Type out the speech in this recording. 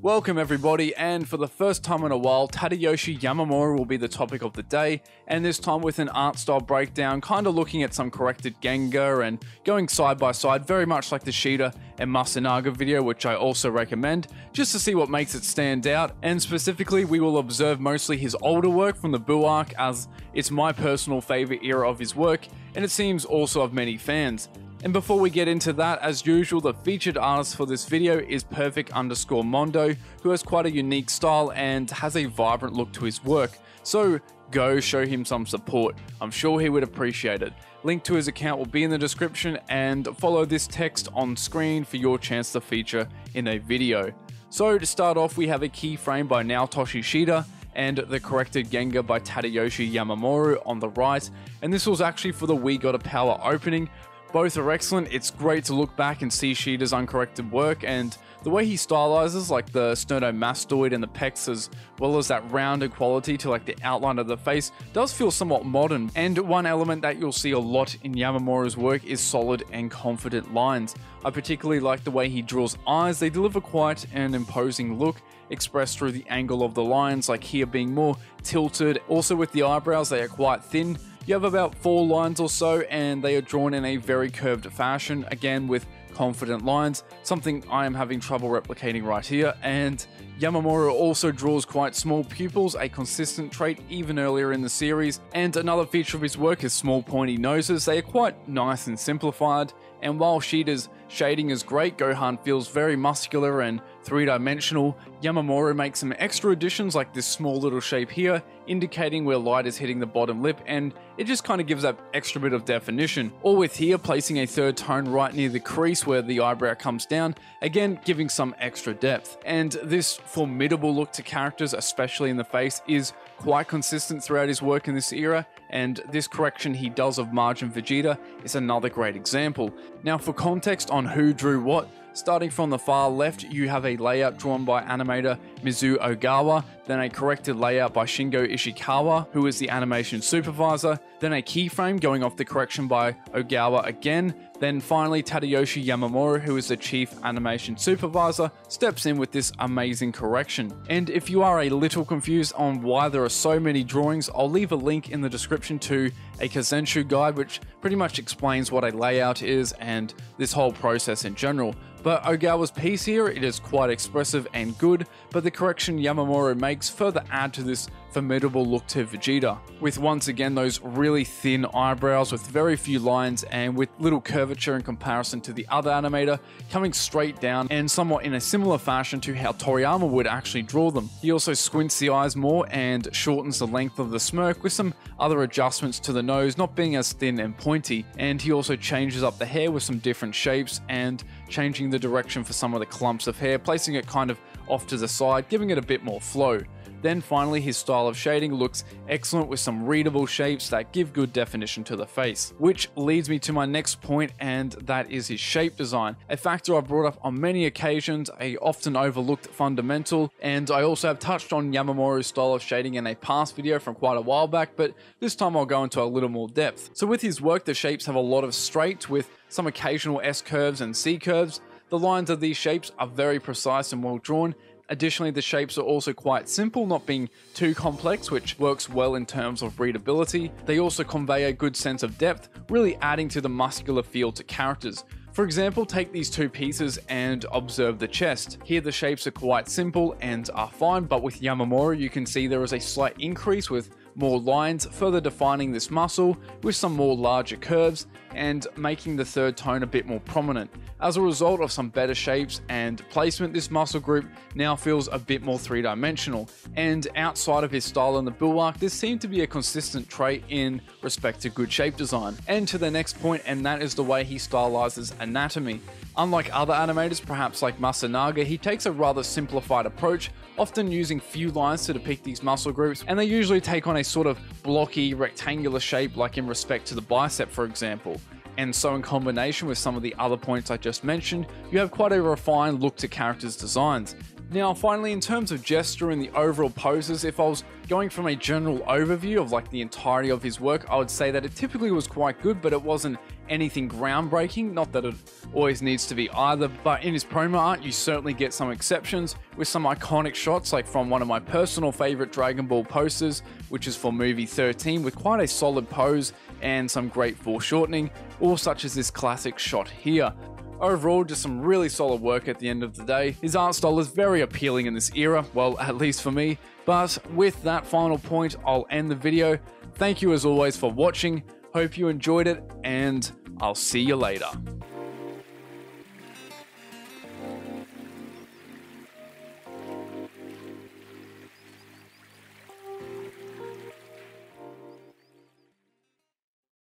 Welcome everybody, and for the first time in a while, Tadayoshi Yamamura will be the topic of the day, and this time with an art style breakdown, kind of looking at some corrected Gengar and going side by side, very much like the Shida and Masunaga video, which I also recommend, just to see what makes it stand out, and specifically we will observe mostly his older work from the Buu arc, as it's my personal favourite era of his work, and it seems also of many fans. And before we get into that, as usual, the featured artist for this video is Perfect_Mondo, who has quite a unique style and has a vibrant look to his work. So go show him some support. I'm sure he would appreciate it. Link to his account will be in the description, and follow this text on screen for your chance to feature in a video. So to start off, we have a keyframe by Naotoshi Shida and the corrected Gengar by Tadayoshi Yamamura on the right, and this was actually for the We Gotta Power opening. Both are excellent. It's great to look back and see Shida's uncorrected work, and the way he stylizes like the sternomastoid and the pecs, as well as that rounded quality to like the outline of the face, does feel somewhat modern. And one element that you'll see a lot in Yamamura's work is solid and confident lines. I particularly like the way he draws eyes. They deliver quite an imposing look, expressed through the angle of the lines, like here being more tilted. Also with the eyebrows, they are quite thin. You have about 4 lines or so, and they are drawn in a very curved fashion, again with confident lines, something I am having trouble replicating right here. And Yamamura also draws quite small pupils, a consistent trait even earlier in the series, and another feature of his work is small pointy noses. They are quite nice and simplified, and while Shida's shading is great, Gohan feels very muscular and three-dimensional. Yamamura makes some extra additions like this small little shape here, indicating where light is hitting the bottom lip, and it just kind of gives that extra bit of definition. Or with here placing a third tone right near the crease where the eyebrow comes down, again giving some extra depth. And this formidable look to characters, especially in the face, is quite consistent throughout his work in this era, and this correction he does of Majin Vegeta is another great example. Now for context on who drew what, starting from the far left, you have a layout drawn by animator Mizu Ogawa, then a corrected layout by Shingo Ishikawa, who is the animation supervisor, then a keyframe going off the correction by Ogawa again, then finally Tadayoshi Yamamura, who is the chief animation supervisor, steps in with this amazing correction. And if you are a little confused on why there are so many drawings, I'll leave a link in the description to a Kazenshu guide which pretty much explains what a layout is and this whole process in general. But Ogawa's piece here, it is quite expressive and good, but the correction Yamamura makes further add to this formidable look to Vegeta, with once again those really thin eyebrows with very few lines and with little curvature in comparison to the other animator, coming straight down and somewhat in a similar fashion to how Toriyama would actually draw them. He also squints the eyes more and shortens the length of the smirk with some other adjustments to the nose not being as thin and pointy, and he also changes up the hair with some different shapes and changing the direction for some of the clumps of hair, placing it kind of off to the side, giving it a bit more flow. Then finally, his style of shading looks excellent with some readable shapes that give good definition to the face. Which leads me to my next point, and that is his shape design. A factor I've brought up on many occasions, a often overlooked fundamental, and I also have touched on Yamamura's style of shading in a past video from quite a while back, but this time I'll go into a little more depth. So with his work, the shapes have a lot of straight with some occasional S curves and C curves. The lines of these shapes are very precise and well drawn. Additionally, the shapes are also quite simple, not being too complex, which works well in terms of readability. They also convey a good sense of depth, really adding to the muscular feel to characters. For example, take these two pieces and observe the chest. Here the shapes are quite simple and are fine, but with Yamamura you can see there is a slight increase with more lines, further defining this muscle with some more larger curves and making the third tone a bit more prominent. As a result of some better shapes and placement, this muscle group now feels a bit more three-dimensional, and outside of his style in the Buu arc, this seemed to be a consistent trait in respect to good shape design. And to the next point, and that is the way he stylizes anatomy. Unlike other animators, perhaps like Masunaga, he takes a rather simplified approach, often using few lines to depict these muscle groups, and they usually take on a sort of blocky, rectangular shape like in respect to the bicep, for example. And so in combination with some of the other points I just mentioned, you have quite a refined look to characters' designs. Now finally, in terms of gesture and the overall poses, if I was going from a general overview of like the entirety of his work, I would say that it typically was quite good, but it wasn't anything groundbreaking, not that it always needs to be either, but in his promo art you certainly get some exceptions with some iconic shots, like from one of my personal favorite Dragon Ball posters, which is for movie 13, with quite a solid pose and some great foreshortening, or such as this classic shot here. Overall, just some really solid work at the end of the day. His art style is very appealing in this era, well, at least for me. But with that final point, I'll end the video. Thank you as always for watching. Hope you enjoyed it, and I'll see you later.